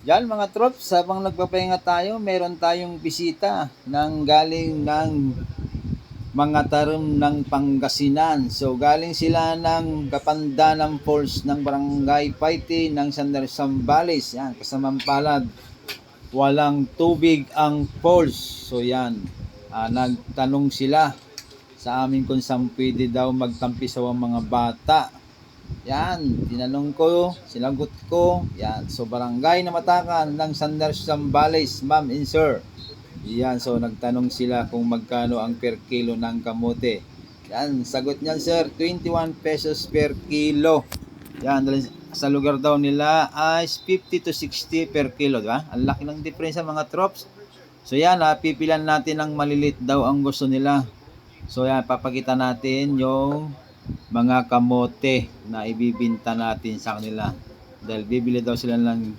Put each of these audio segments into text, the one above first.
Yan mga troops, habang nagpapahinga tayo, meron tayong bisita ng galing ng mga tarum ng Pangasinan. So galing sila ng Kapandanan Falls ng Barangay Paiti ng San Zambales. Yan, kasamang palad. Walang tubig ang falls. So yan, nagtanong sila sa amin kung saan pwede daw magtampisaw ang mga bata. Yan, tinanong ko, sinagot ko. Yan, so barangay na Matakan ng San Zambales, ma'am and sir. Yan, so nagtanong sila kung magkano ang per kilo ng kamote. Yan, sagot niyan sir, 21 pesos per kilo. Yan, sa lugar daw nila ay 50 to 60 per kilo, di ba? Ang laki ng diferensya mga trops. So yan, pipilan natin ang malilit daw ang gusto nila. So yan, papakita natin yung mga kamote na ibibinta natin sa kanila. Dahil bibili daw sila ng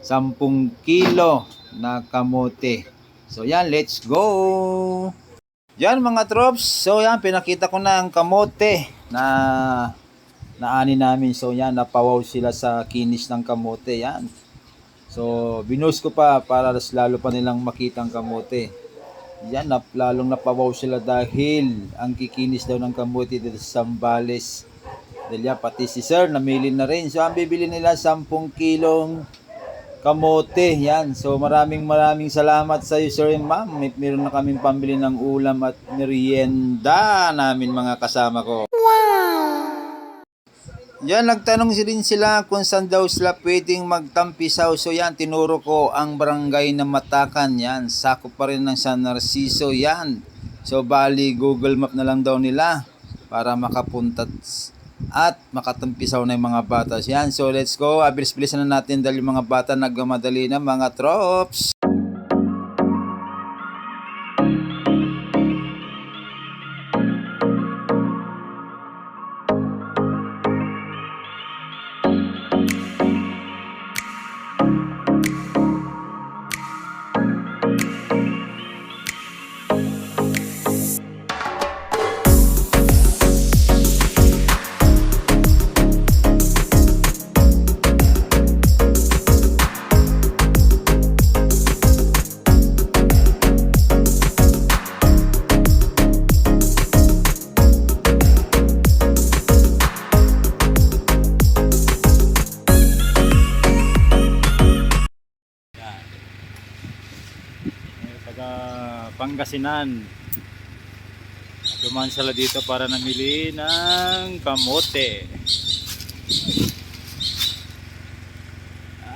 10 kilo na kamote. So yan, let's go! Yan mga trops, so yan, pinakita ko na ang kamote na naani namin. So yan, napawaw sila sa kinis ng kamote. Yan. So binus ko pa para lalo pa nilang makita ang kamote. Yan, lalong napawaw sila dahil ang kikinis daw ng kamote dito sa Zambales. Dahil yan, pati si sir namili na rin. So ang bibili nila 10 kilong kamote. Yan, so maraming salamat sa iyo sir and ma'am. Meron na kaming pambili ng ulam at merienda namin mga kasama ko. Yan, nagtanong rin sila kung saan daw sila pwedeng magtampisaw. So yan, tinuro ko ang barangay na Matakan. Yan, sakop pa rin ng San Narciso. Yan, so bali Google Map na lang daw nila para makapunta at makatampisaw na yung mga bata. Yan, so let's go. Bilis-bilisan na natin dahil yung mga bata nagmamadali na mga trops. Pangasinan. Dumaan sila dito para namili ng kamote.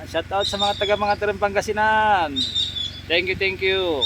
Shout out sa mga taga Pangasinan. Thank you.